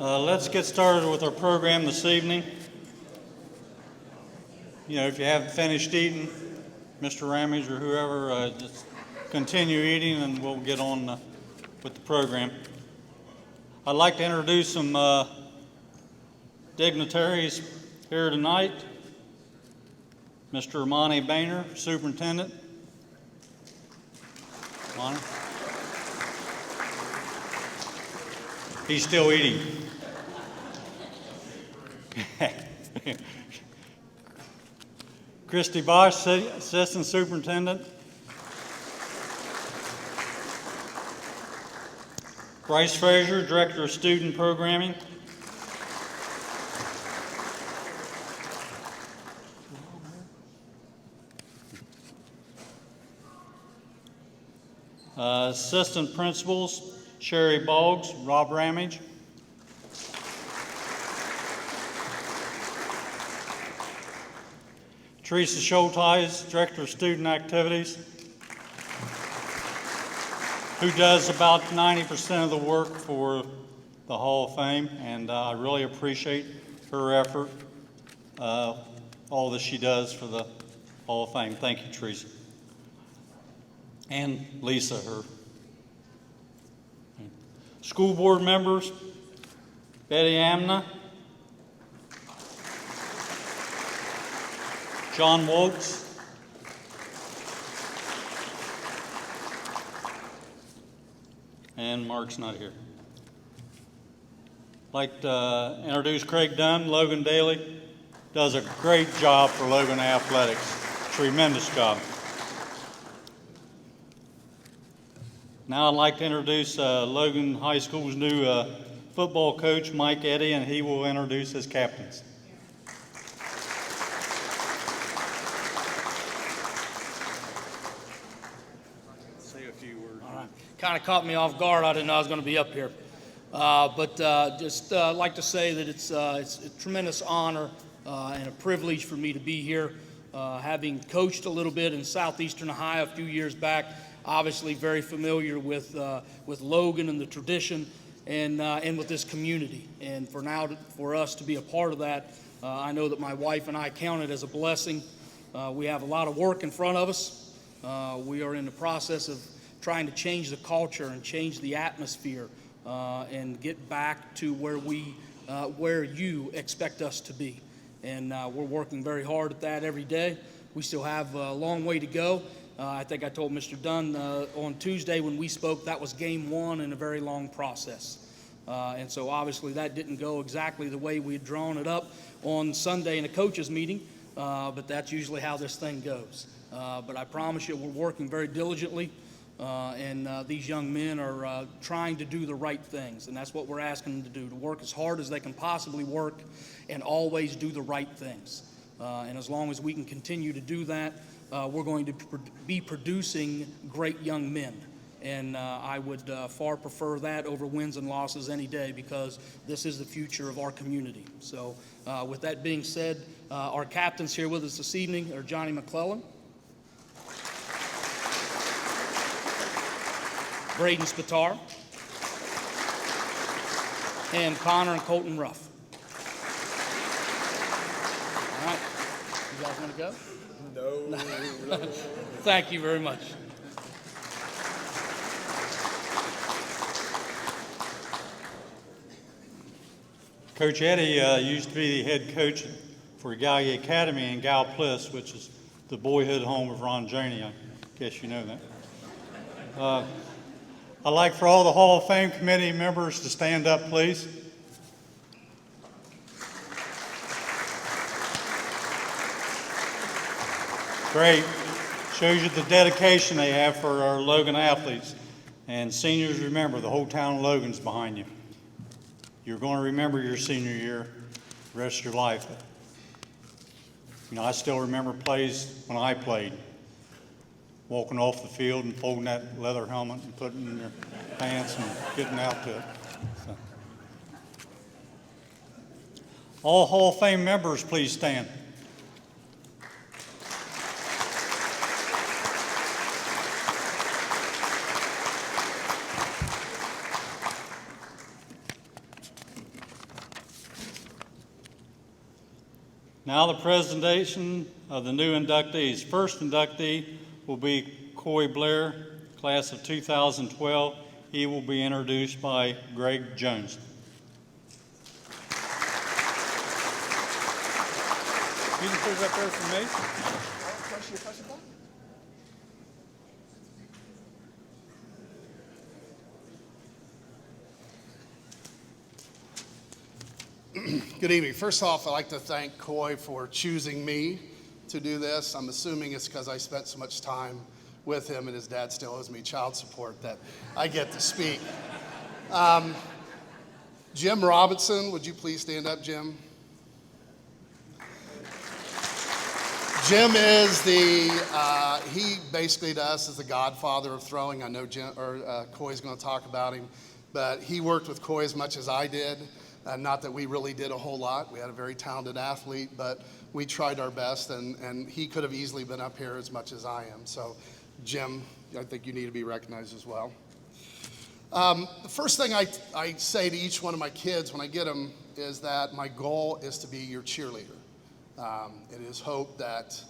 Let's get started with our program this evening. You know, if you haven't finished eating, Mr. Ramage or whoever, just continue eating and we'll get on with the program. I'd like to introduce some dignitaries here tonight. Mr. Monty Boehner, Superintendent. Monty. He's still eating. Christy Bosch, Assistant Superintendent. Bryce Frazier, Director of Student Programming. Assistant Principals, Sherry Boggs, Rob Ramage. Teresa Schulteis, Director of Student Activities, who does about 90% of the work for the Hall of Fame, and I really appreciate her effort, all that she does for the Hall of Fame. Thank you, Teresa. And Lisa, her. School board members, Betty Amna, John Wokes, and Mark's not here. I'd like to introduce Craig Dunn. Logan Daly does a great job for Logan Athletics. Tremendous job. Now I'd like to introduce Logan High School's new football coach, Mike Eddy, and he will introduce his captains. Say a few words. All right. Kind of caught me off guard. I didn't know I was going to be up here. But just like to say that it's a tremendous honor and a privilege for me to be here, having coached a little bit in southeastern Ohio a few years back. Obviously very familiar with Logan and the tradition and with this community. And for us to be a part of that, I know that my wife and I count it as a blessing. We have a lot of work in front of us. We are in the process of trying to change the culture and change the atmosphere and get back to where you expect us to be. And we're working very hard at that every day. We still have a long way to go. I think I told Mr. Dunn on Tuesday when we spoke that was game one in a very long process. And so obviously that didn't go exactly the way we had drawn it up on Sunday in a coaches meeting, but that's usually how this thing goes. But I promise you we're working very diligently, and these young men are trying to do the right things, and that's what we're asking them to do, to work as hard as they can possibly work and always do the right things. And as long as we can continue to do that, we're going to be producing great young men. And I would far prefer that over wins and losses any day, because this is the future of our community. So with that being said, our captains here with us this evening are Johnny McClellan, Braden Spatar, and Connor and Colton Ruff. All right, you guys want to go? No. Thank you very much. Coach Eddy used to be the head coach for Gallia Academy in Galplis, which is the boyhood home of Ron Janey. I guess you know that. I'd like for all the Hall of Fame committee members to stand up, please. Great. Shows you the dedication they have for our Logan athletes. And seniors, remember, the whole town of Logan's behind you. You're going to remember your senior year the rest of your life. You know, I still remember plays when I played. Walking off the field and folding that leather helmet and putting it in your pants and getting out to it. So. All Hall of Fame members, please stand. Now the presentation of the new inductees. First inductee will be Blair, class of 2012. He will be introduced by Greg Jones. You can put it up there for me. Good evening. First off, I'd like to thank Coy for choosing me to do this. I'm assuming it's because I spent so much time with him and his dad still owes me child support that I get to speak. Jim Robinson, would you please stand up, Jim? Jim is he basically to us is the godfather of throwing. I know Coy's going to talk about him, but he worked with Coy as much as I did. Not that we really did a whole lot. We had a very talented athlete, but we tried our best, and he could have easily been up here as much as I am. So, Jim, I think you need to be recognized as well. The first thing I say to each one of my kids when I get them is that my goal is to be your cheerleader. It is hope that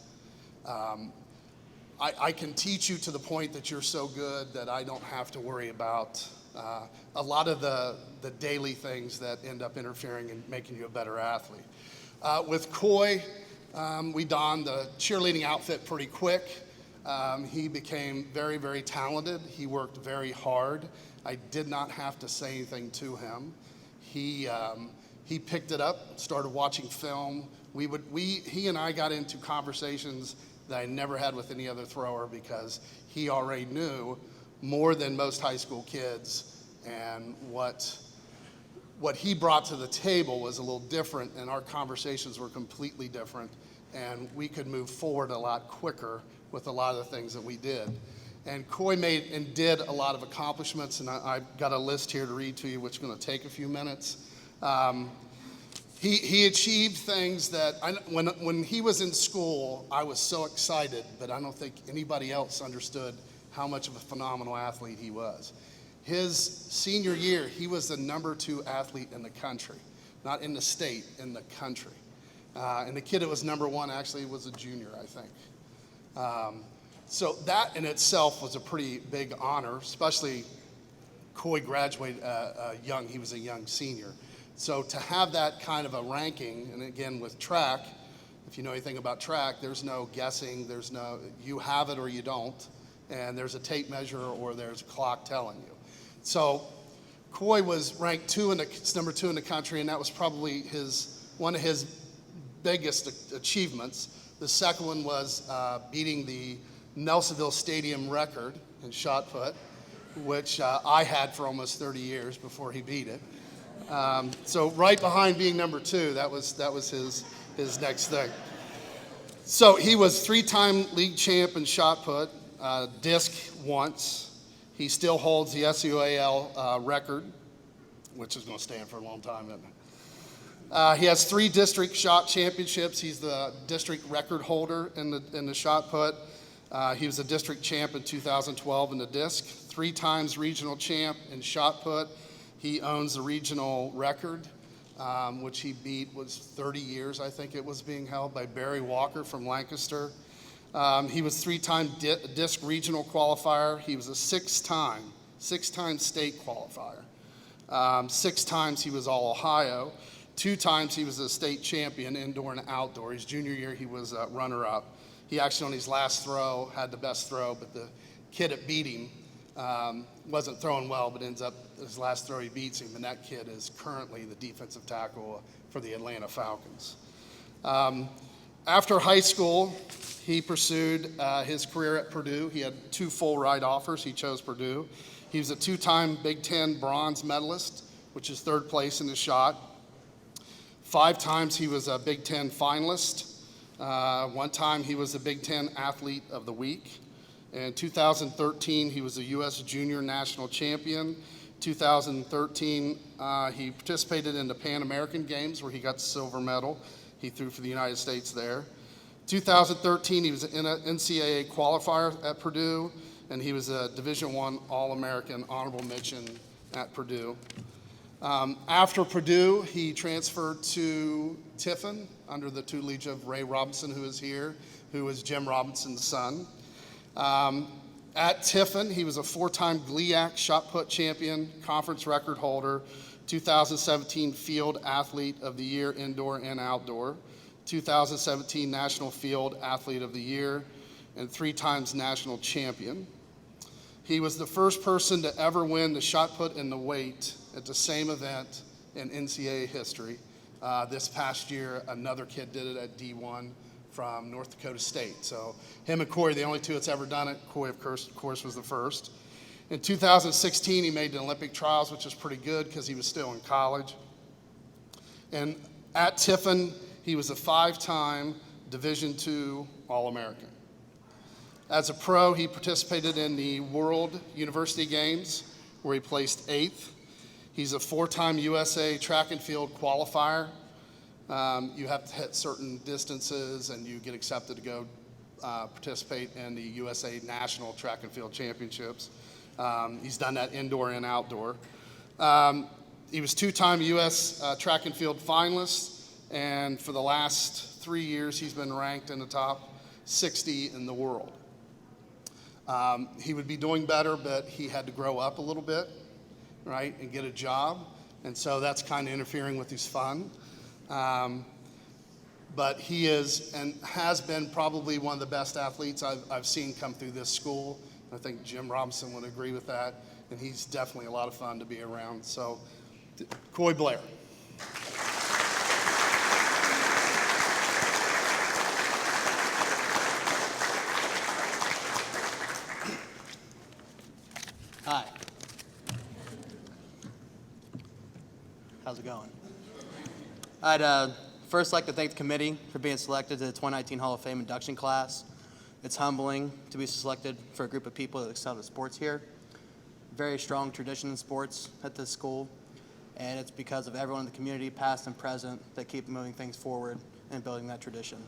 I can teach you to the point that you're so good that I don't have to worry about a lot of the daily things that end up interfering and making you a better athlete. With Coy, we donned the cheerleading outfit pretty quick. He became very, very talented. He worked very hard. I did not have to say anything to him. He picked it up, started watching film. He and I got into conversations that I never had with any other thrower because he already knew more than most high school kids, and what he brought to the table was a little different, and our conversations were completely different, and we could move forward a lot quicker with a lot of the things that we did. And Coy made and did a lot of accomplishments, and I've got a list here to read to you, which is going to take a few minutes. He achieved things that, when he was in school, I was so excited, but I don't think anybody else understood how much of a phenomenal athlete he was. His senior year, he was the number 2 athlete in the country, not in the state, in the country. And the kid that was number 1 actually was a junior, I think. So that in itself was a pretty big honor, especially Coy graduated young. He was a young senior. So to have that kind of a ranking, and again with track, if you know anything about track, there's no guessing, you have it or you don't, and there's a tape measure or there's a clock telling you. So Coy was ranked number 2 in the country, and that was probably one of his biggest achievements. The second one was beating the Nelsonville Stadium record in shot put, which I had for almost 30 years before he beat it. So right behind being number 2, that was his next thing. So he was 3-time league champ in shot put, disc once. He still holds the SUAL record, which is going to stand for a long time, isn't it? He has 3 district shot championships. He's the district record holder in the shot put. He was a district champ in 2012 in the disc, 3 times regional champ in shot put. He owns the regional record, which he beat, was 30 years, I think it was being held by Barry Walker from Lancaster. He was 3-time disc regional qualifier. He was a 6-time state qualifier. 6 times he was All-Ohio. 2 times he was a state champion, indoor and outdoor. His junior year, he was runner-up. He actually, on his last throw, had the best throw, but the kid that beat him wasn't throwing well, but ends up, his last throw, he beats him, and that kid is currently the defensive tackle for the Atlanta Falcons. After high school, he pursued his career at Purdue. He had 2 full ride offers. He chose Purdue. He was a 2-time Big Ten bronze medalist, which is 3rd place in the shot. 5 times he was a Big Ten finalist. 1 time he was a Big Ten Athlete of the Week. In 2013, he was a U.S. Junior National Champion. 2013, he participated in the Pan American Games where he got the silver medal. He threw for the United States there. 2013, he was an NCAA qualifier at Purdue, and he was a Division I All-American honorable mention at Purdue. After Purdue, he transferred to Tiffin under the tutelage of Ray Robinson, who is here, who is Jim Robinson's son. At Tiffin, he was a four-time GLIAC shot put champion, conference record holder, 2017 Field Athlete of the Year, indoor and outdoor, 2017 National Field Athlete of the Year, and 3 times national champion. He was the first person to ever win the shot put and the weight at the same event in NCAA history. This past year, another kid did it at D1 from North Dakota State. So him and Corey, the only two that's ever done it. Corey, of course, was the first. In 2016, he made the Olympic trials, which is pretty good because he was still in college. And at Tiffin, he was a 5-time Division II All-American. As a pro, he participated in the World University Games, where he placed 8th. He's a 4-time USA track and field qualifier. You have to hit certain distances, and you get accepted to go participate in the USA National Track and Field Championships. He's done that indoor and outdoor. He was 2-time US track and field finalist, and for the last 3 years, he's been ranked in the top 60 in the world. He would be doing better, but he had to grow up a little bit, right, and get a job. And so that's kind of interfering with his fun. But he is and has been probably one of the best athletes I've seen come through this school. I think Jim Robinson would agree with that. And he's definitely a lot of fun to be around. So, Coy Blair. Hi. How's it going? I'd first like to thank the committee for being selected to the 2019 Hall of Fame induction class. It's humbling to be selected for a group of people that excel at sports here. Very strong tradition in sports at this school, and it's because of everyone in the community, past and present, that keep moving things forward and building that tradition.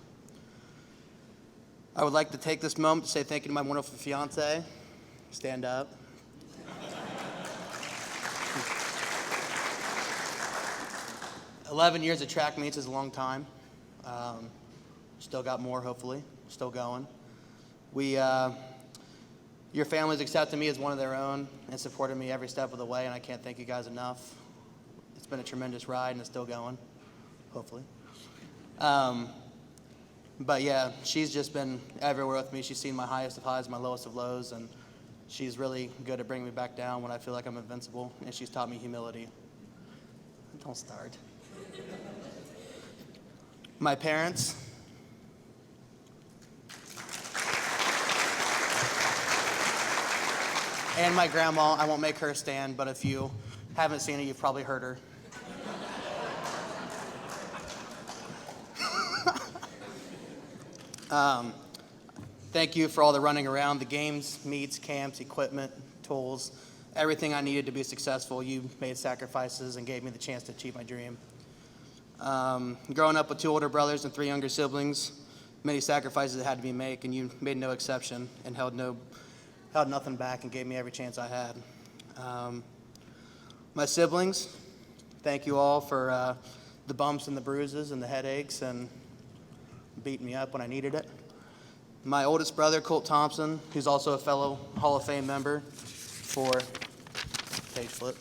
I would like to take this moment to say thank you to my wonderful fiance. Stand up. 11 years of track meets is a long time. Still got more, hopefully. Still going. Your family's accepted me as one of their own and supported me every step of the way, and I can't thank you guys enough. It's been a tremendous ride, and it's still going, hopefully. But yeah, she's just been everywhere with me. She's seen my highest of highs, my lowest of lows, and she's really good at bringing me back down when I feel like I'm invincible, and she's taught me humility. Don't start. My parents. And my grandma. I won't make her stand, but if you haven't seen her, you've probably heard her. Thank you for all the running around, the games, meets, camps, equipment, tools, everything I needed to be successful. You made sacrifices and gave me the chance to achieve my dream. Growing up with 2 older brothers and 3 younger siblings, many sacrifices that had to be made, and you made no exception and held nothing back and gave me every chance I had. My siblings, thank you all for the bumps and the bruises and the headaches and beating me up when I needed it. My oldest brother, Colt Thompson, who's also a fellow Hall of Fame member for page flip,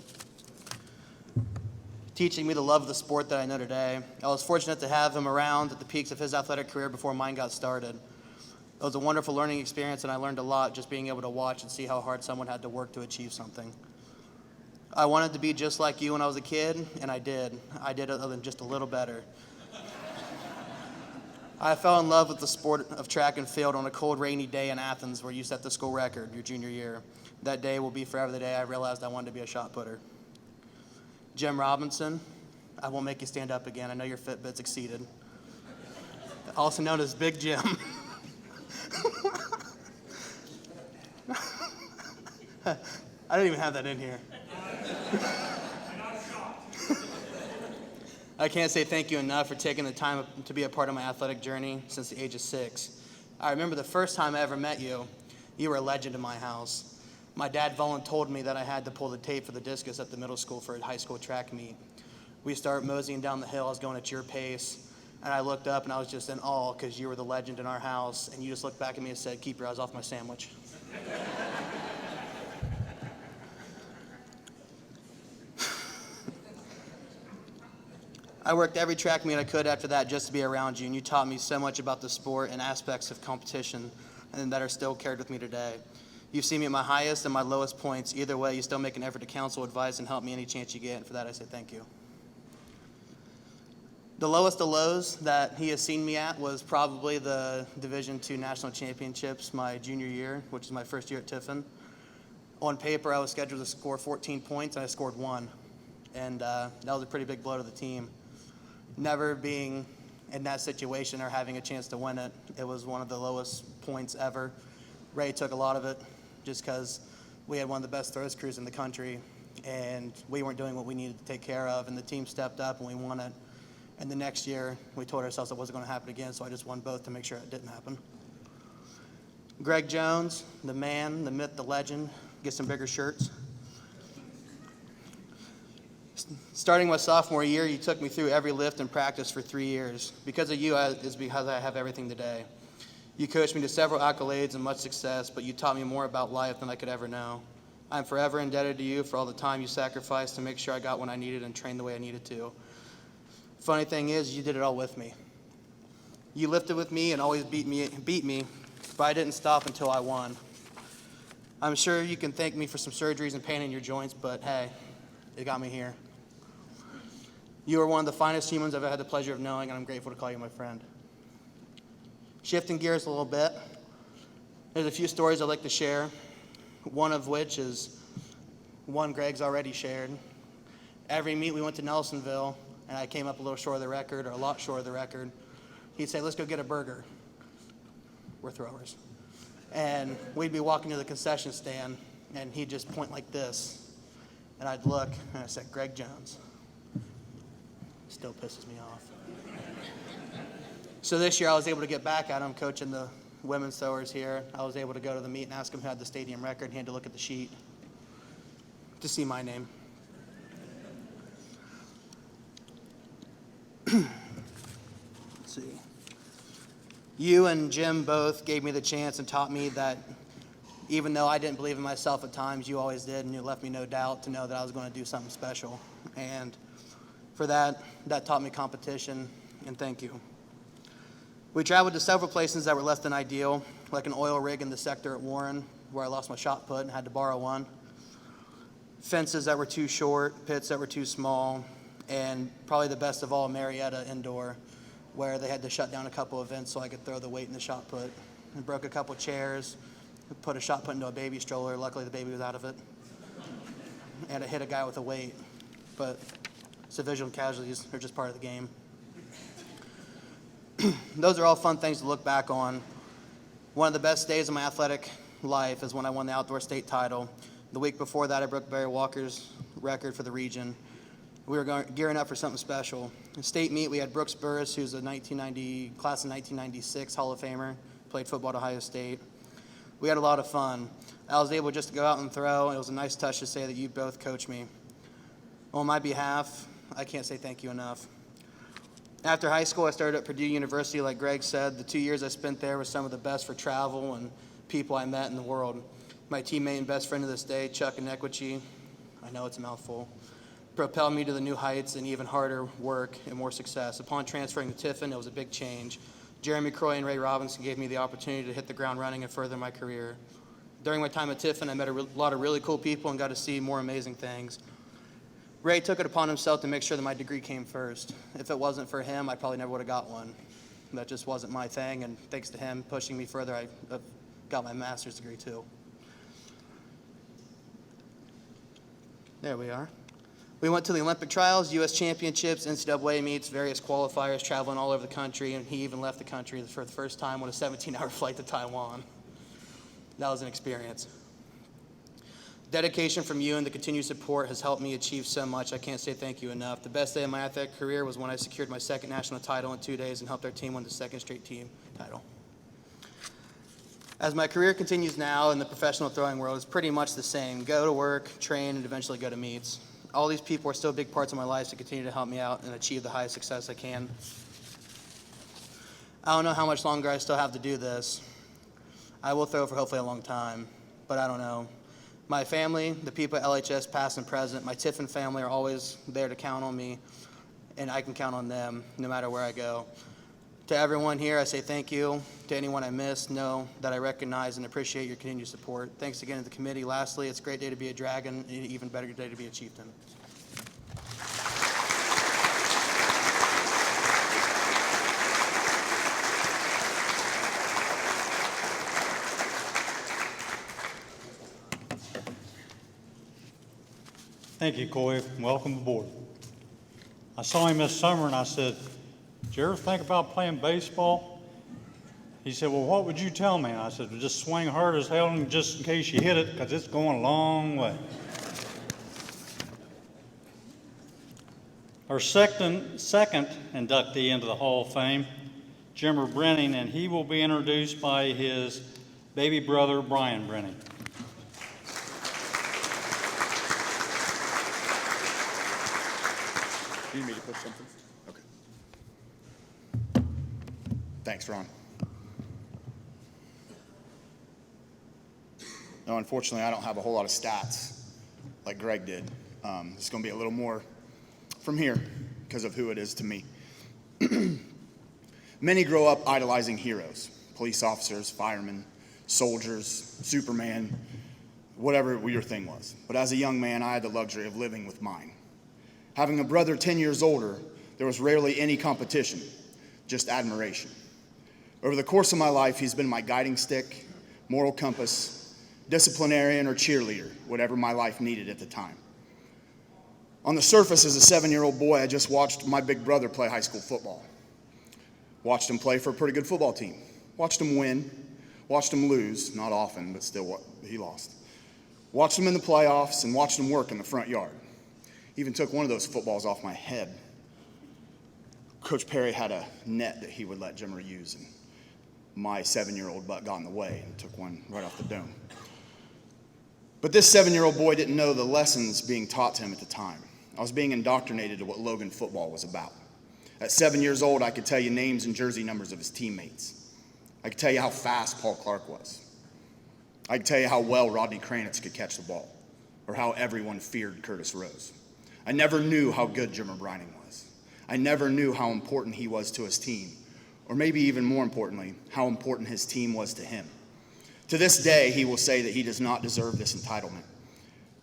teaching me the love of the sport that I know today. I was fortunate to have him around at the peaks of his athletic career before mine got started. It was a wonderful learning experience, and I learned a lot just being able to watch and see how hard someone had to work to achieve something. I wanted to be just like you when I was a kid, and I did. I did it other than just a little better. I fell in love with the sport of track and field on a cold, rainy day in Athens where you set the school record your junior year. That day will be forever the day I realized I wanted to be a shot putter. Jim Robinson, I won't make you stand up again. I know your Fitbit's exceeded. Also known as Big Jim. I didn't even have that in here. I can't say thank you enough for taking the time to be a part of my athletic journey since the age of 6. I remember the first time I ever met you, you were a legend in my house. My dad voluntold me that I had to pull the tape for the discus at the middle school for a high school track meet. We start moseying down the hill. I was going at your pace, and I looked up, and I was just in awe because you were the legend in our house, and you just looked back at me and said, "Keep your eyes off my sandwich." I worked every track meet I could after that just to be around you, and you taught me so much about the sport and aspects of competition and that are still carried with me today. You've seen me at my highest and my lowest points. Either way, you still make an effort to counsel, advise, and help me any chance you get, and for that I say thank you. The lowest of lows that he has seen me at was probably the Division II National Championships my junior year, which is my first year at Tiffin. On paper, I was scheduled to score 14 points, and I scored 1. And that was a pretty big blow to the team. Never being in that situation or having a chance to win it, it was one of the lowest points ever. Ray took a lot of it just because we had one of the best throws crews in the country, and we weren't doing what we needed to take care of, and the team stepped up and we won it. And the next year, we told ourselves it wasn't going to happen again, so I just won both to make sure it didn't happen. Greg Jones, the man, the myth, the legend, get some bigger shirts. Starting my sophomore year, you took me through every lift and practice for 3 years. Because of you is because I have everything today. You coached me to several accolades and much success, but you taught me more about life than I could ever know. I'm forever indebted to you for all the time you sacrificed to make sure I got what I needed and trained the way I needed to. Funny thing is, you did it all with me. You lifted with me and always beat me, but I didn't stop until I won. I'm sure you can thank me for some surgeries and pain in your joints, but hey, it got me here. You are one of the finest humans I've had the pleasure of knowing, and I'm grateful to call you my friend. Shifting gears a little bit, there's a few stories I'd like to share, one of which is one Greg's already shared. Every meet we went to Nelsonville, and I came up a little short of the record, or a lot short of the record. He'd say, "Let's go get a burger." We're throwers. And we'd be walking to the concession stand, and he'd just point like this. And I'd look, and I said, "Greg Jones." Still pisses me off. So this year I was able to get back at him coaching the women's throwers here. I was able to go to the meet and ask him who had the stadium record. He had to look at the sheet to see my name. Let's see. You and Jim both gave me the chance and taught me that even though I didn't believe in myself at times, you always did, and you left me no doubt to know that I was going to do something special. And for that taught me competition, and thank you. We traveled to several places that were less than ideal, like an oil rig in the sector at Warren, where I lost my shot put and had to borrow one. Fences that were too short, pits that were too small, and probably the best of all, Marietta indoor, where they had to shut down a couple events so I could throw the weight in the shot put. I broke a couple chairs, put a shot put into a baby stroller. Luckily, the baby was out of it. And I hit a guy with a weight. But civilian casualties are just part of the game. Those are all fun things to look back on. One of the best days of my athletic life is when I won the outdoor state title. The week before that, I broke Barry Walker's record for the region. We were gearing up for something special. In state meet, we had Brooks Burris, who's a class of 1996 Hall of Famer, played football at Ohio State. We had a lot of fun. I was able just to go out and throw. It was a nice touch to say that you both coached me. On my behalf, I can't say thank you enough. After high school, I started at Purdue University, like Greg said. The 2 years I spent there were some of the best for travel and people I met in the world. My teammate and best friend to this day, Chuck Inequici, I know it's a mouthful, propelled me to the new heights and even harder work and more success. Upon transferring to Tiffin, it was a big change. Jeremy Croy and Ray Robinson gave me the opportunity to hit the ground running and further my career. During my time at Tiffin, I met a lot of really cool people and got to see more amazing things. Ray took it upon himself to make sure that my degree came first. If it wasn't for him, I probably never would have got one. That just wasn't my thing, and thanks to him pushing me further, I've got my master's degree too. There we are. We went to the Olympic trials, U.S. championships, NCAA meets, various qualifiers, traveling all over the country, and he even left the country for the first time on a 17-hour flight to Taiwan. That was an experience. Dedication from you and the continued support has helped me achieve so much. I can't say thank you enough. The best day of my athletic career was when I secured my second national title in 2 days and helped our team win the second straight team title. As my career continues now in the professional throwing world, it's pretty much the same. Go to work, train, and eventually go to meets. All these people are still big parts of my life to continue to help me out and achieve the highest success I can. I don't know how much longer I still have to do this. I will throw for hopefully a long time, but I don't know. My family, the people at LHS past and present, my Tiffin family are always there to count on me, and I can count on them no matter where I go. To everyone here, I say thank you. To anyone I missed, know that I recognize and appreciate your continued support. Thanks again to the committee. Lastly, it's a great day to be a Dragon, and an even better day to be a Chieftain. Thank you, Coy. Welcome aboard. I saw him this summer and I said, "Did you ever think about playing baseball?" He said, "Well, what would you tell me?" And I said, "Well, just swing hard as hell and just in case you hit it, because it's going a long way." Our second inductee into the Hall of Fame, Jimmer Breining, and he will be introduced by his baby brother, Brian Breining. Do you need me to push something? Okay. Thanks, Ron. No, unfortunately, I don't have a whole lot of stats like Greg did. It's going to be a little more from here because of who it is to me. Many grow up idolizing heroes, police officers, firemen, soldiers, Superman, whatever your thing was. But as a young man, I had the luxury of living with mine. Having a brother 10 years older, there was rarely any competition, just admiration. Over the course of my life, he's been my guiding stick, moral compass, disciplinarian, or cheerleader, whatever my life needed at the time. On the surface, as a 7-year-old boy, I just watched my big brother play high school football. Watched him play for a pretty good football team. Watched him win, watched him lose, not often, but still he lost. Watched him in the playoffs and watched him work in the front yard. Even took one of those footballs off my head. Coach Perry had a net that he would let Jimmer use, and my 7-year-old butt got in the way and took one right off the dome. But this 7-year-old boy didn't know the lessons being taught to him at the time. I was being indoctrinated to what Logan football was about. At 7 years old, I could tell you names and jersey numbers of his teammates. I could tell you how fast Paul Clark was. I could tell you how well Rodney Kranitz could catch the ball, or how everyone feared Curtis Rose. I never knew how good Jimmer Breining was. I never knew how important he was to his team, or maybe even more importantly, how important his team was to him. To this day, he will say that he does not deserve this entitlement,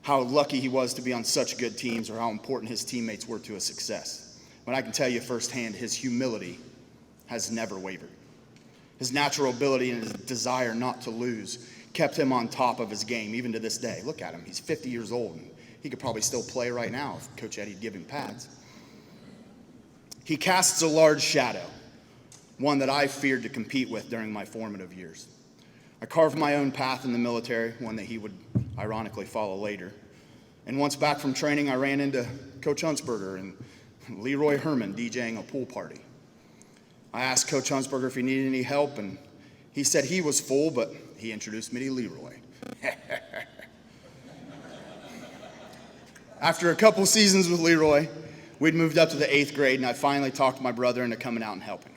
how lucky he was to be on such good teams, or how important his teammates were to his success. But I can tell you firsthand, his humility has never wavered. His natural ability and his desire not to lose kept him on top of his game, even to this day. Look at him, he's 50 years old, and he could probably still play right now if Coach Eddie'd give him pads. He casts a large shadow, one that I feared to compete with during my formative years. I carved my own path in the military, one that he would ironically follow later. And once back from training, I ran into Coach Huntsberger and Leroy Herman DJing a pool party. I asked Coach Huntsberger if he needed any help, and he said he was full, but he introduced me to Leroy. After a couple seasons with Leroy, we'd moved up to the 8th grade, and I finally talked my brother into coming out and helping.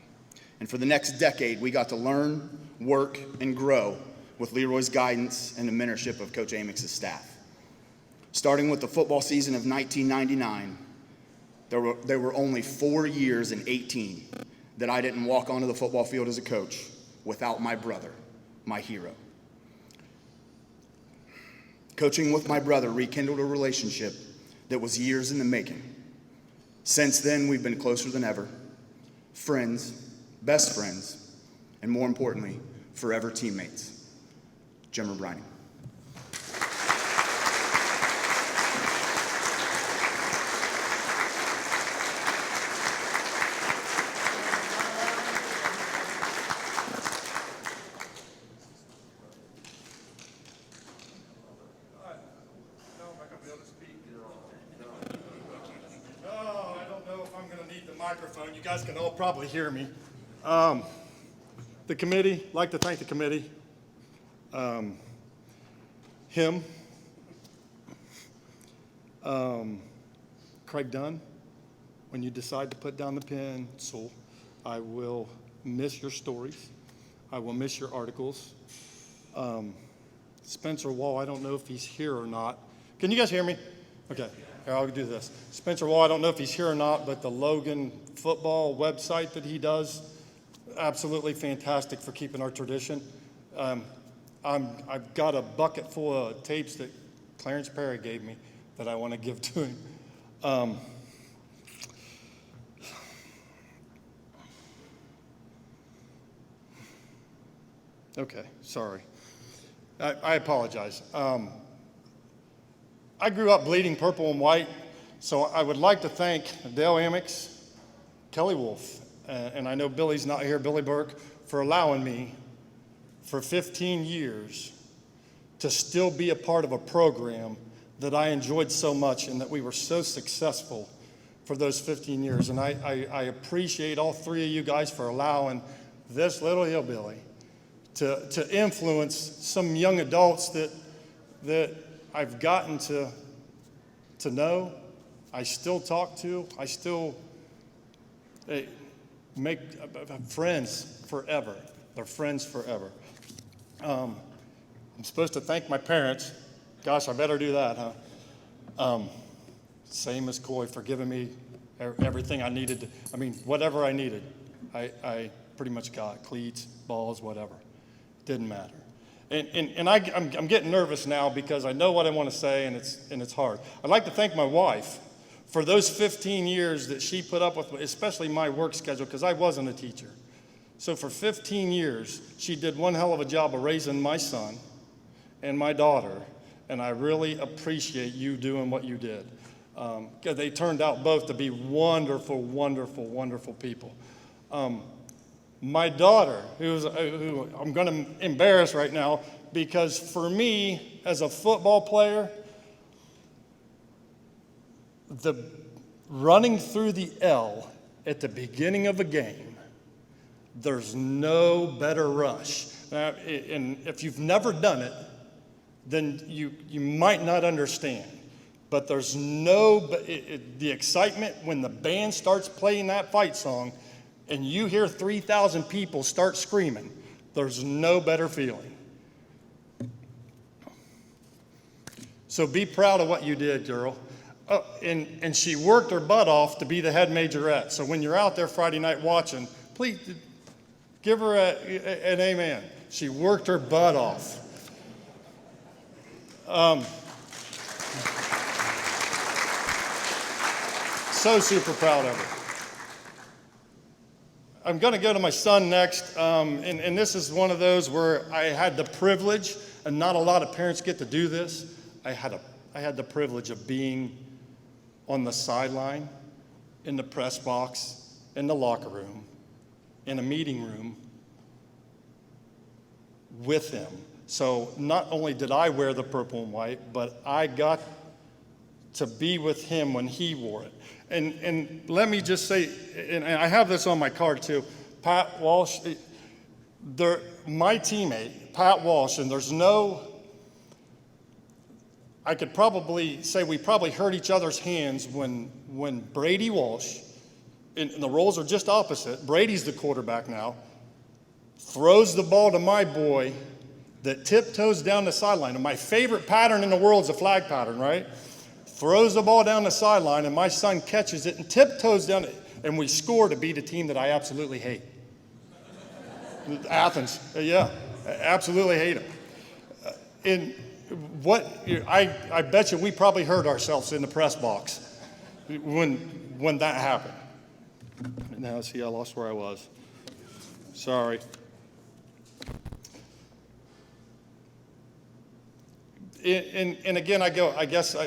And for the next decade, we got to learn, work, and grow with Leroy's guidance and the mentorship of Coach Amix's staff. Starting with the football season of 1999, there were only 4 years in 18 that I didn't walk onto the football field as a coach without my brother, my hero. Coaching with my brother rekindled a relationship that was years in the making. Since then, we've been closer than ever, friends, best friends, and more importantly, forever teammates. Jimmer Breining. Microphone. You guys can all probably hear me. The committee, like to thank the committee Him, Craig Dunn, when you decide to put down the pencil, I will miss your stories. I will miss your articles. Spencer Wall, I don't know if he's here or not. Can you guys hear me? Okay, here, I'll do this. Spencer Wall, I don't know if he's here or not, but the Logan football website that he does, absolutely fantastic for keeping our tradition. I've got a bucket full of tapes that Clarence Perry gave me that I want to give to him. Okay, sorry. I apologize. I grew up bleeding purple and white, so I would like to thank Dale Amex, Kelly Wolf, and I know Billy's not here, Billy Burke, for allowing me for 15 years to still be a part of a program that I enjoyed so much and that we were so successful for those 15 years. And I appreciate all three of you guys for allowing this little hillbilly to influence some young adults that I've gotten to know, I still talk to, I still make friends forever. They're friends forever. I'm supposed to thank my parents. Gosh, I better do that, huh? Same as Coy for giving me everything I needed. Whatever I needed, I pretty much got. Cleats, balls, whatever. Didn't matter. And I'm getting nervous now because I know what I want to say, and it's hard. I'd like to thank my wife for those 15 years that she put up with, especially my work schedule, because I wasn't a teacher. So for 15 years, she did one hell of a job of raising my son and my daughter, and I really appreciate you doing what you did. Because they turned out both to be wonderful, wonderful, wonderful people. My daughter, who I'm going to embarrass right now, because for me, as a football player, the running through the L at the beginning of a game, there's no better rush. And if you've never done it, then you might not understand. But there's the excitement when the band starts playing that fight song, and you hear 3,000 people start screaming, there's no better feeling. So be proud of what you did, girl. Oh, and she worked her butt off to be the head majorette. So when you're out there Friday night watching, please give her an amen. She worked her butt off. So super proud of her. I'm going to go to my son next, and this is one of those where I had the privilege, and not a lot of parents get to do this. I had the privilege of being on the sideline, in the press box, in the locker room, in a meeting room with him. So not only did I wear the purple and white, but I got to be with him when he wore it. And let me just say, and I have this on my card too, Pat Walsh, my teammate, Pat Walsh, and I could probably say we probably hurt each other's hands when Brady Walsh, and the roles are just opposite, Brady's the quarterback now, throws the ball to my boy that tiptoes down the sideline. And my favorite pattern in the world is a flag pattern, right? Throws the ball down the sideline, and my son catches it and tiptoes down it, and we score to beat a team that I absolutely hate. Athens, yeah, absolutely hate them. I bet you we probably hurt ourselves in the press box when that happened. Now, see, I lost where I was. Sorry. And again, I guess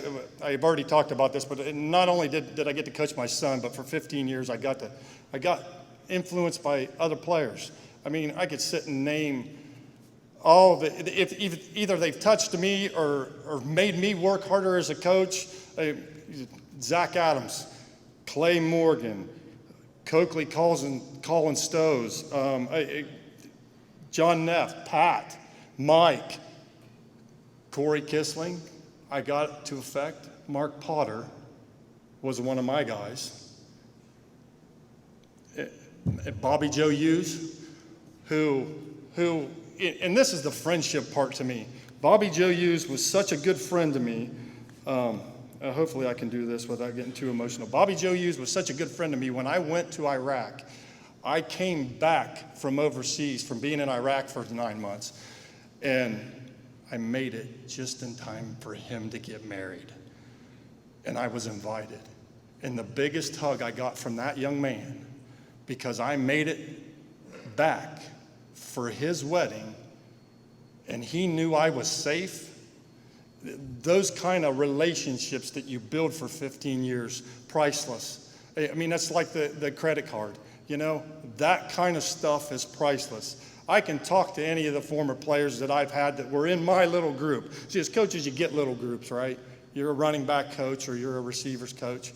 I've already talked about this, but not only did I get to coach my son, but for 15 years I got influenced by other players. I mean, I could sit and name all if either they've touched me or made me work harder as a coach. Zach Adams, Clay Morgan, Coakley Colin Stows, John Neff, Pat. Mike, Corey Kissling, I got to affect. Mark Potter was one of my guys. Bobby Joe Hughes, who, and this is the friendship part to me. Bobby Joe Hughes was such a good friend to me. Hopefully I can do this without getting too emotional. Bobby Joe Hughes was such a good friend to me. When I went to Iraq, I came back from overseas, from being in Iraq for 9 months, and I made it just in time for him to get married. And I was invited. And the biggest hug I got from that young man, because I made it back for his wedding, and he knew I was safe. Those kind of relationships that you build for 15 years, priceless. I mean, that's like the credit card. You know, that kind of stuff is priceless. I can talk to any of the former players that I've had that were in my little group. See, as coaches, you get little groups, right? You're a running back coach or you're a receivers coach.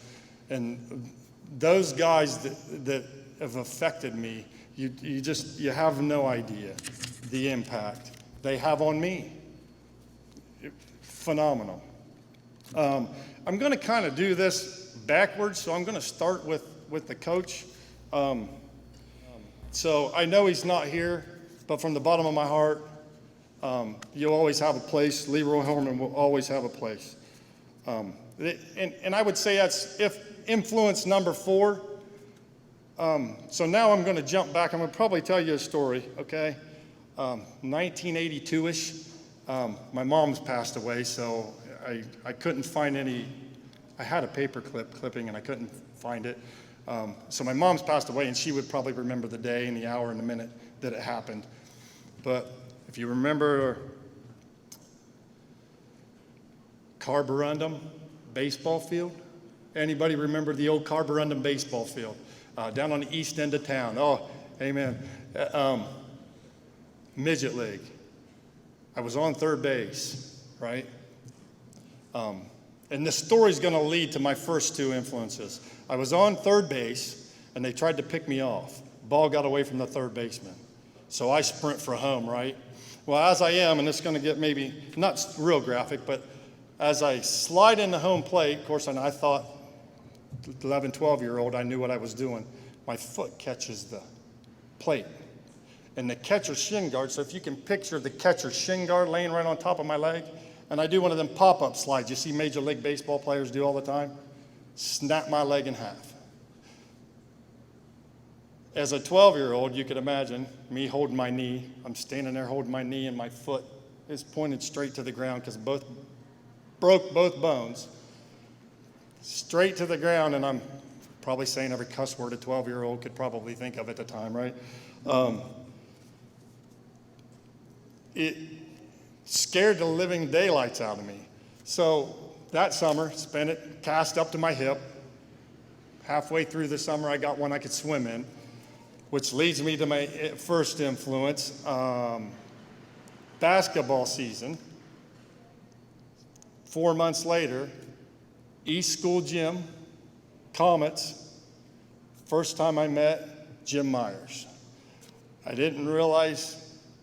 And those guys that have affected me, you have no idea the impact they have on me. Phenomenal. I'm going to kind of do this backwards, so I'm going to start with the coach. So I know he's not here, but from the bottom of my heart, you'll always have a place. Leroy Holman will always have a place. And I would say that's influence number 4. So now I'm going to jump back. I'm going to probably tell you a story, okay? 1982-ish, my mom's passed away, so I couldn't find any. I had a paper clipping, and I couldn't find it. So my mom's passed away, and she would probably remember the day and the hour and the minute that it happened. But if you remember Carborundum baseball field, anybody remember the old Carborundum baseball field down on the east end of town? Oh, amen. Midget league. I was on third base, right? And this story's going to lead to my first 2 influences. I was on third base, and they tried to pick me off. Ball got away from the third baseman. So I sprint for home, right? Well, as I am, and it's going to get maybe not real graphic, but as I slide into home plate, of course, and I thought, 11, 12-year-old, I knew what I was doing. My foot catches the plate. And the catcher's shin guard, so if you can picture the catcher's shin guard laying right on top of my leg, and I do one of them pop-up slides you see Major League Baseball players do all the time, snap my leg in half. As a 12-year-old, you could imagine me holding my knee. I'm standing there holding my knee, and my foot is pointed straight to the ground because broke both bones. Straight to the ground, and I'm probably saying every cuss word a 12-year-old could probably think of at the time, right? It scared the living daylights out of me. So that summer, spent it cast up to my hip. Halfway through the summer, I got one I could swim in, which leads me to my first influence. Basketball season. 4 months later, East School Gym, Comets, first time I met Jim Myers. I didn't realize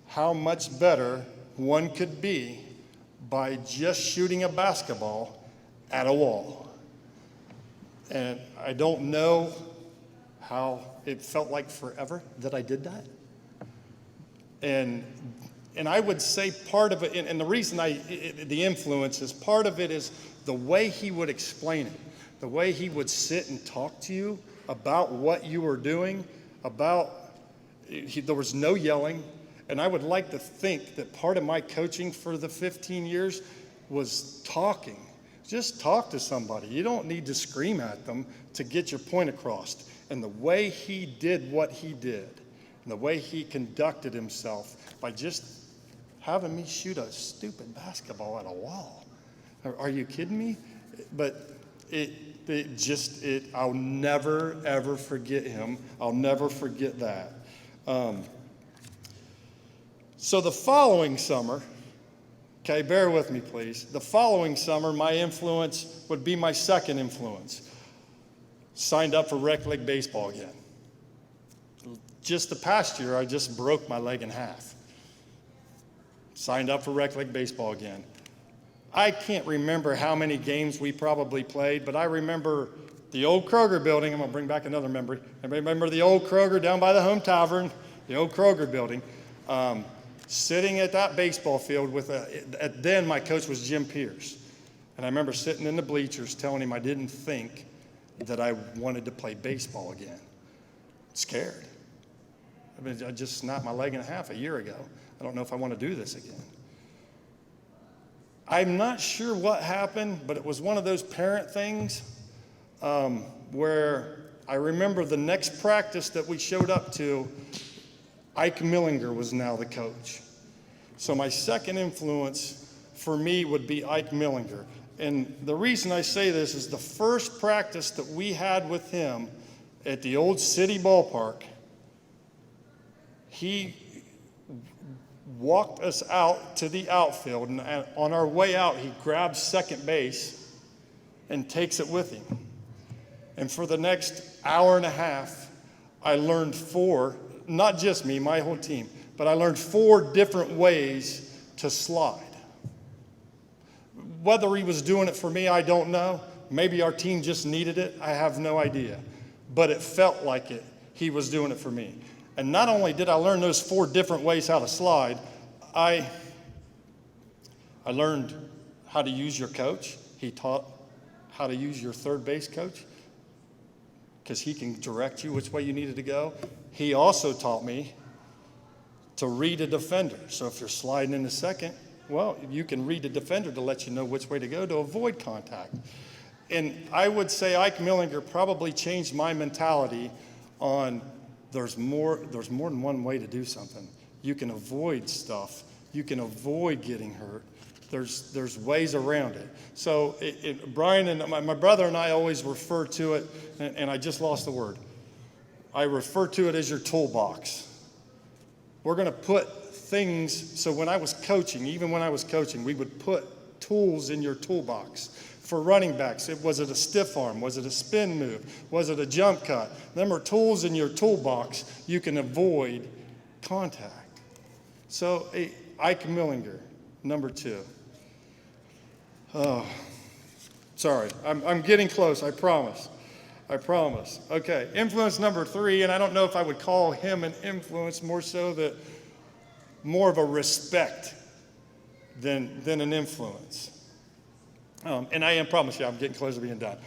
how much better one could be by just shooting a basketball at a wall. And I don't know how it felt like forever that I did that. And I would say part of it, and the reason the influence is part of it is the way he would explain it, the way he would sit and talk to you about what you were doing, there was no yelling. And I would like to think that part of my coaching for the 15 years was talking. Just talk to somebody. You don't need to scream at them to get your point across. And the way he did what he did, and the way he conducted himself by just having me shoot a stupid basketball at a wall. Are you kidding me? But I'll never, ever forget him. I'll never forget that. So the following summer, okay, bear with me, please. The following summer, my influence would be my second influence. Signed up for rec league baseball again. Just the past year, I just broke my leg in half. signed up for rec league baseball again. I can't remember how many games we probably played, but I remember the old Kroger building. I'm going to bring back another memory. I remember the old Kroger down by the Home Tavern, the old Kroger building, sitting at that baseball field with then my coach was Jim Pierce. And I remember sitting in the bleachers telling him I didn't think that I wanted to play baseball again. Scared. I mean, I just snapped my leg in half a year ago. I don't know if I want to do this again. I'm not sure what happened, but it was one of those parent things where I remember the next practice that we showed up to, Ike Millinger was now the coach. So my second influence for me would be Ike Millinger. And the reason I say this is the first practice that we had with him at the old city ballpark, he walked us out to the outfield, and on our way out, he grabs second base and takes it with him. And for the next hour and a half, I learned not just me, my whole team, but I learned 4 different ways to slide. Whether he was doing it for me, I don't know. Maybe our team just needed it. I have no idea. But it felt like it. He was doing it for me. And not only did I learn those 4 different ways how to slide, I learned how to use your coach. He taught how to use your third base coach because he can direct you which way you needed to go. He also taught me to read a defender. So if you're sliding into second, well, you can read the defender to let you know which way to go to avoid contact. And I would say Ike Millinger probably changed my mentality on there's more than one way to do something. You can avoid stuff. You can avoid getting hurt. There's ways around it. So Brian and my brother and I always refer to it, and I just lost the word. I refer to it as your toolbox. We're going to put things, so when I was coaching, we would put tools in your toolbox. For running backs, was it a stiff arm? Was it a spin move? Was it a jump cut? Them are tools in your toolbox you can avoid contact. So Ike Millinger, number 2. Oh, sorry, I'm getting close, I promise. Okay, influence number 3, and I don't know if I would call him an influence, more so that more of a respect than an influence. And I promise you, I'm getting close to being done.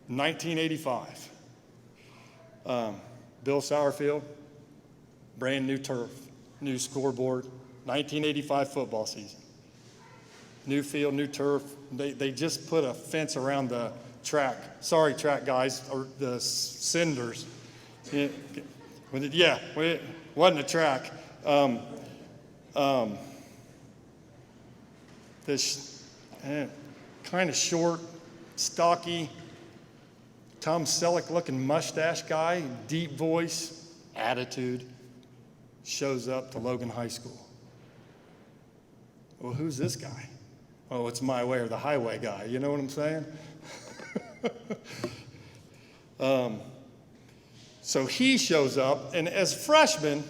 1985, Bill Sauerfield, brand new turf, new scoreboard, 1985 football season. New field, new turf. They just put a fence around the track. Sorry, track guys, or the cinders. It wasn't a track. This kind of short, stocky, Tom Selleck-looking mustache guy, deep voice, attitude, shows up to Logan High School. Well, who's this guy? Oh, it's my way or the highway guy. You know what I'm saying? So he shows up, and as freshmen,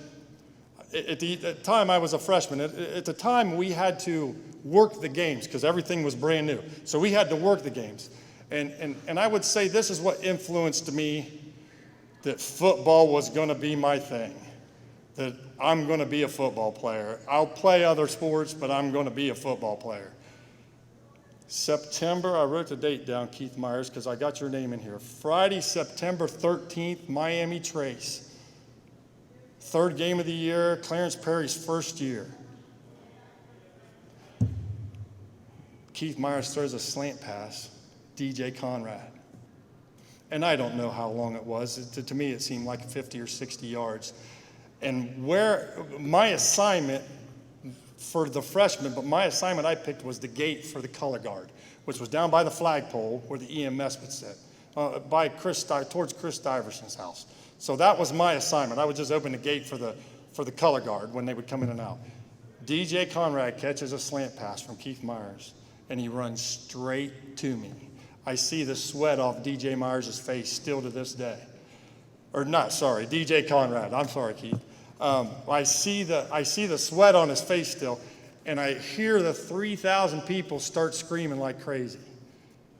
at the time I was a freshman, at the time we had to work the games because everything was brand new. So we had to work the games. And I would say this is what influenced me, that football was going to be my thing, that I'm going to be a football player. I'll play other sports, but I'm going to be a football player. September, I wrote the date down, Keith Myers, because I got your name in here. Friday, September 13th, Miami Trace. 3rd game of the year, Clarence Perry's first year. Keith Myers throws a slant pass, DJ Conrad. And I don't know how long it was. To me, it seemed like 50 or 60 yards. And where my assignment for the freshmen, but my assignment I picked was the gate for the color guard, which was down by the flagpole where the EMS would sit, towards Chris Stiverson's house. So that was my assignment. I would just open the gate for the color guard when they would come in and out. DJ Conrad catches a slant pass from Keith Myers, and he runs straight to me. I see the sweat off DJ Myers' face still to this day. DJ Conrad. I'm sorry, Keith. I see the sweat on his face still, and I hear the 3,000 people start screaming like crazy.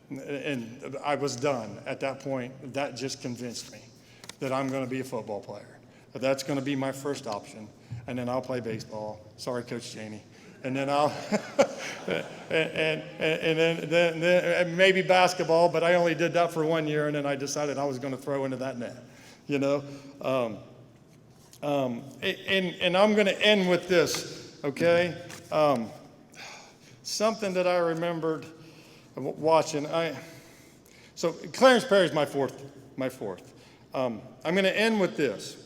And I was done at that point. That just convinced me that I'm going to be a football player. That's going to be my first option, and then I'll play baseball. Sorry, Coach Janey. And then I'll and then maybe basketball, but I only did that for 1 year, and then I decided I was going to throw into that net, you know. And I'm going to end with this, okay? Something that I remembered watching. So Clarence Perry's my fourth. I'm going to end with this.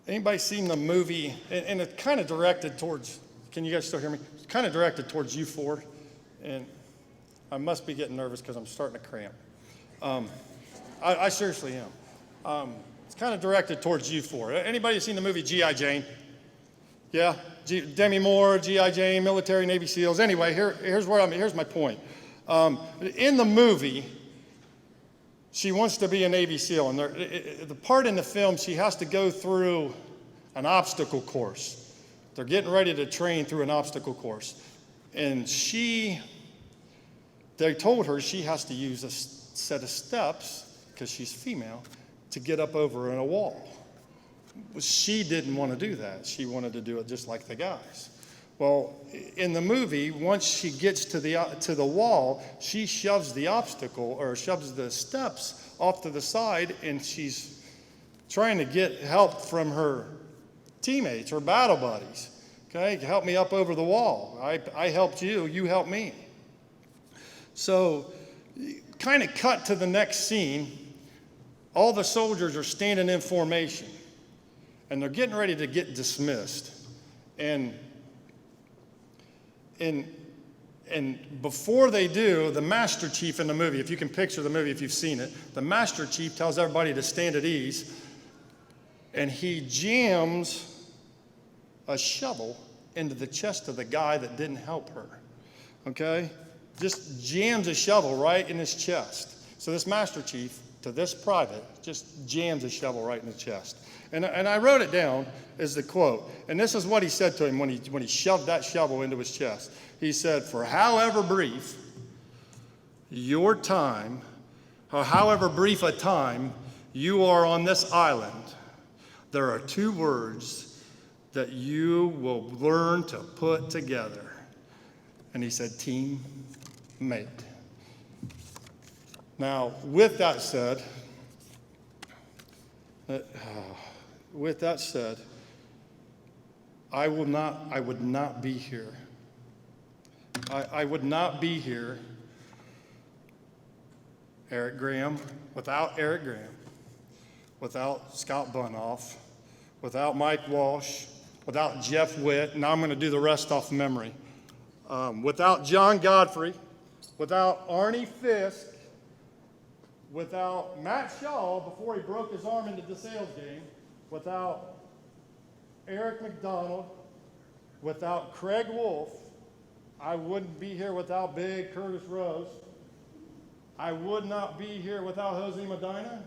Anybody seen the movie? And it's kind of directed towards. Can you guys still hear me? It's kind of directed towards you four, and I must be getting nervous because I'm starting to cramp. I seriously am. It's kind of directed towards you four. Anybody seen the movie G.I. Jane? Yeah, Demi Moore, G.I. Jane, military, Navy SEALs. Anyway, here's my point. In the movie, she wants to be a Navy SEAL, and the part in the film, she has to go through an obstacle course. They're getting ready to train through an obstacle course, and they told her she has to use a set of steps, because she's female, to get up over in a wall. She didn't want to do that. She wanted to do it just like the guys. Well, in the movie, once she gets to the wall, she shoves the obstacle or shoves the steps off to the side, and she's trying to get help from her teammates, her battle buddies. Okay, help me up over the wall. I helped you, you helped me. So, kind of cut to the next scene. All the soldiers are standing in formation, and they're getting ready to get dismissed. And before they do, the Master Chief in the movie, if you can picture the movie if you've seen it, the Master Chief tells everybody to stand at ease, and he jams a shovel into the chest of the guy that didn't help her, okay? Just jams a shovel right in his chest. So this Master Chief, to this private, just jams a shovel right in the chest. And I wrote it down as the quote. And this is what he said to him when he shoved that shovel into his chest. He said, "For however brief your time, or however brief a time you are on this island, there are two words that you will learn to put together." And he said, teammate. Now, with that said, I would not be here. I would not be here, Eric Graham, without Eric Graham, without Scott Bunoff, without Mike Walsh, without Jeff Witt, and I'm going to do the rest off memory, without John Godfrey, without Arnie Fisk, without Matt Shaw before he broke his arm in the DeSales game, without Eric McDonald, without Craig Wolf. I wouldn't be here without Big Curtis Rose. I would not be here without Jose Medina.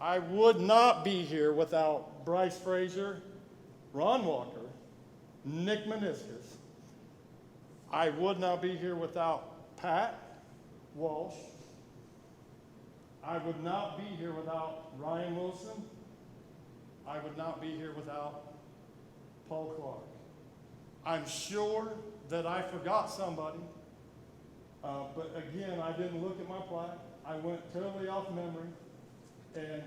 I would not be here without Bryce Frazier, Ron Walker, Nick Meniscus. I would not be here without Pat Walsh. I would not be here without Ryan Wilson. I would not be here without Paul Clark. I'm sure that I forgot somebody, but again, I didn't look at my plaque. I went totally off memory, and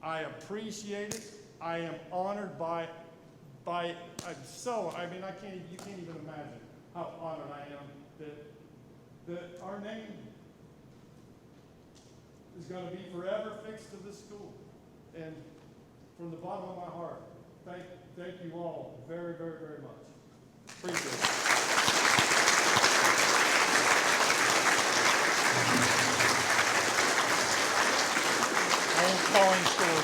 I appreciate it. I am honored by you can't even imagine how honored I am that our name is going to be forever fixed to this school. And from the bottom of my heart, thank you all very, very, very much. Appreciate it. I am calling school.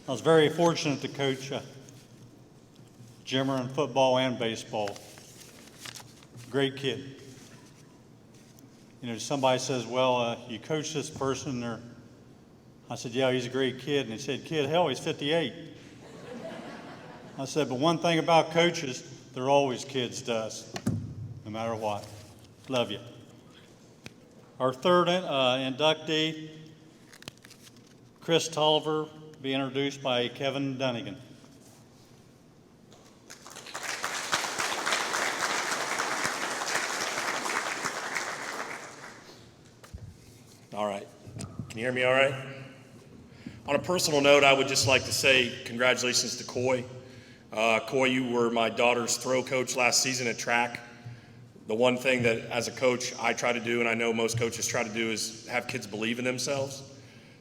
I was very fortunate to coach Jimmer in football and baseball. Great kid. You know, somebody says, well, you coach this person, or I said, yeah, he's a great kid. And he said, kid, hell, he's 58. I said, but one thing about coaches, they're always kids to us, no matter what. Love you. Our third inductee, Chris Tolliver, be introduced by Kevin Dunnigan. All right. Can you hear me all right? On a personal note, I would just like to say congratulations to Coy. Coy, you were my daughter's throw coach last season at track. The one thing that as a coach I try to do, and I know most coaches try to do, is have kids believe in themselves.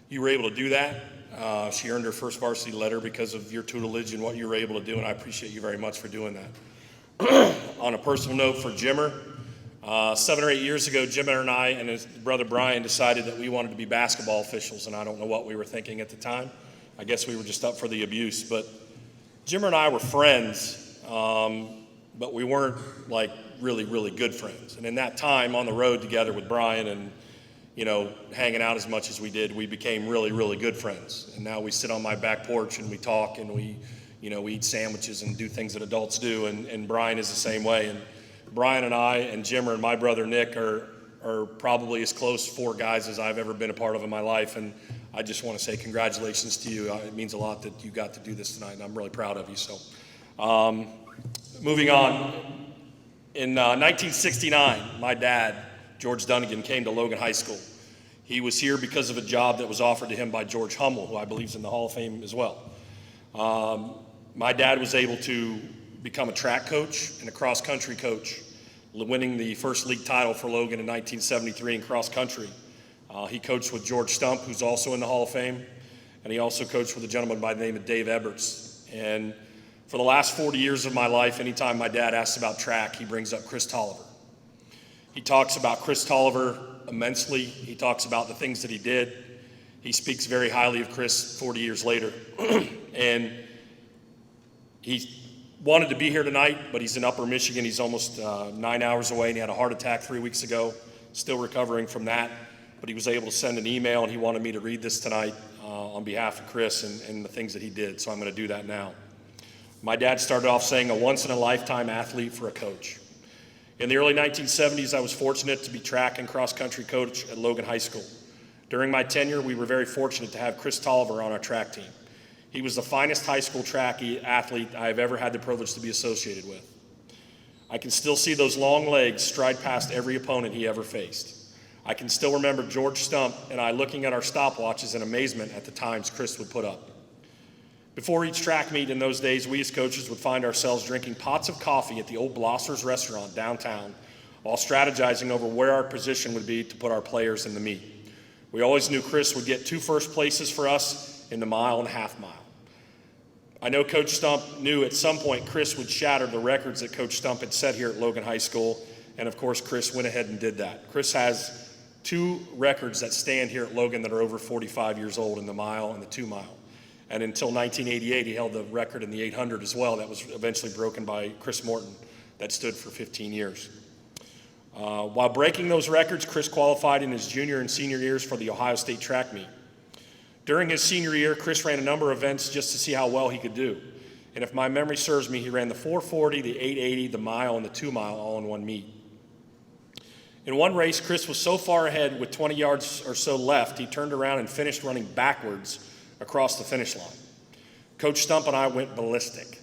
You were able to do that. She earned her first varsity letter because of your tutelage and what you were able to do, and I appreciate you very much for doing that. On a personal note for Jimmer, 7 or 8 years ago, Jimmer and I and his brother Brian decided that we wanted to be basketball officials, and I don't know what we were thinking at the time. I guess we were just up for the abuse, but Jimmer and I were friends, but we weren't like really, really good friends. And in that time on the road together with Brian and, you know, hanging out as much as we did, we became really, really good friends. And now we sit on my back porch and we talk and we eat sandwiches and do things that adults do. And Brian is the same way. And Brian and I and Jimmer and my brother Nick are probably as close 4 guys as I've ever been a part of in my life. And I just want to say congratulations to you. It means a lot that you got to do this tonight, and I'm really proud of you. So, moving on. In 1969, my dad, George Dunnigan, came to Logan High School. He was here because of a job that was offered to him by George Hummel, who I believe is in the Hall of Fame as well. My dad was able to become a track coach and a cross-country coach, winning the first league title for Logan in 1973 in cross-country. He coached with George Stump, who's also in the Hall of Fame, and he also coached with a gentleman by the name of Dave Eberts. And for the last 40 years of my life, anytime my dad asks about track, he brings up Chris Tolliver. He talks about Chris Tolliver immensely. He talks about the things that he did. He speaks very highly of Chris 40 years later. And he wanted to be here tonight, but he's in Upper Michigan. He's almost 9 hours away, and he had a heart attack 3 weeks ago, still recovering from that. But he was able to send an email, and he wanted me to read this tonight on behalf of Chris and the things that he did, so I'm going to do that now. My dad started off saying, a once-in-a-lifetime athlete for a coach. In the early 1970s, I was fortunate to be track and cross-country coach at Logan High School. During my tenure, we were very fortunate to have Chris Tolliver on our track team. He was the finest high school track athlete I have ever had the privilege to be associated with. I can still see those long legs stride past every opponent he ever faced. I can still remember George Stump and I looking at our stopwatches in amazement at the times Chris would put up. Before each track meet in those days, we as coaches would find ourselves drinking pots of coffee at the old Blosser's restaurant downtown while strategizing over where our position would be to put our players in the meet. We always knew Chris would get 2 first places for us in the mile and half mile. I know Coach Stump knew at some point Chris would shatter the records that Coach Stump had set here at Logan High School, and of course Chris went ahead and did that. Chris has 2 records that stand here at Logan that are over 45 years old in the mile and the 2 mile. And until 1988, he held the record in the 800 as well. That was eventually broken by Chris Morton, that stood for 15 years. While breaking those records, Chris qualified in his junior and senior years for the Ohio State track meet. During his senior year, Chris ran a number of events just to see how well he could do. And if my memory serves me, he ran the 440, the 880, the mile, and the 2 mile all in one meet. In one race, Chris was so far ahead with 20 yards or so left, he turned around and finished running backwards across the finish line. Coach Stump and I went ballistic.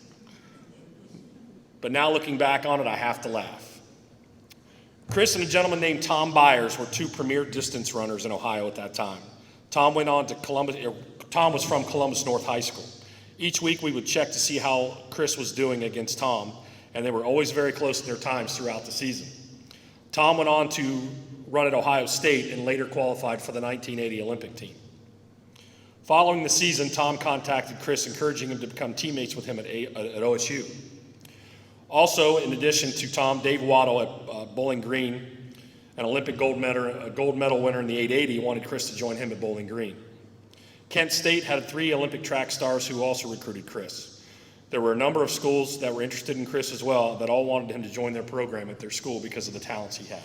But now looking back on it, I have to laugh. Chris and a gentleman named Tom Byers were 2 premier distance runners in Ohio at that time. Tom was from Columbus North High School. Each week we would check to see how Chris was doing against Tom, and they were always very close in their times throughout the season. Tom went on to run at Ohio State and later qualified for the 1980 Olympic team. Following the season, Tom contacted Chris, encouraging him to become teammates with him at OSU. Also, in addition to Tom, Dave Waddle at Bowling Green, an Olympic gold medal winner in the 880, wanted Chris to join him at Bowling Green. Kent State had 3 Olympic track stars who also recruited Chris. There were a number of schools that were interested in Chris as well that all wanted him to join their program at their school because of the talents he had.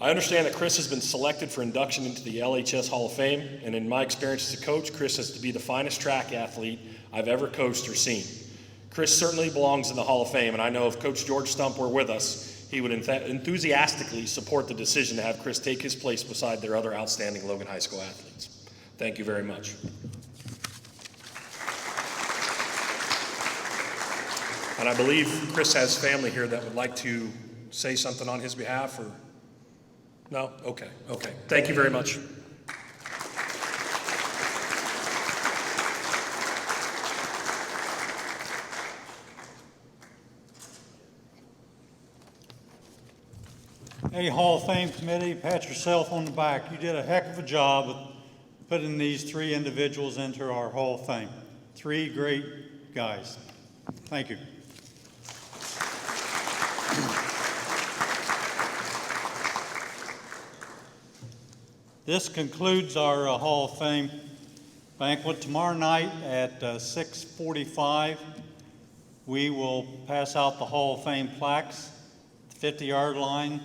I understand that Chris has been selected for induction into the LHS Hall of Fame, and in my experience as a coach, Chris has to be the finest track athlete I've ever coached or seen. Chris certainly belongs in the Hall of Fame, and I know if Coach George Stump were with us, he would enthusiastically support the decision to have Chris take his place beside their other outstanding Logan High School athletes. Thank you very much. And I believe Chris has family here that would like to say something on his behalf, or? No? Okay. Thank you very much. Hey, Hall of Fame committee, pat yourself on the back. You did a heck of a job of putting these three individuals into our Hall of Fame. Three great guys. Thank you. This concludes our Hall of Fame banquet. Tomorrow night at 6:45, we will pass out the Hall of Fame plaques, the 50-yard line.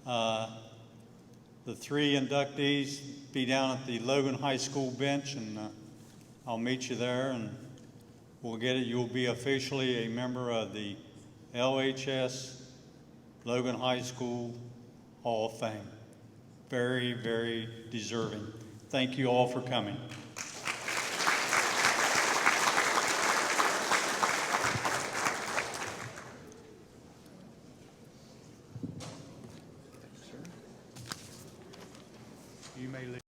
The three inductees be down at the Logan High School bench, and I'll meet you there, and we'll get it. You'll be officially a member of the LHS Logan High School Hall of Fame. Very, very deserving. Thank you all for coming. You may leave.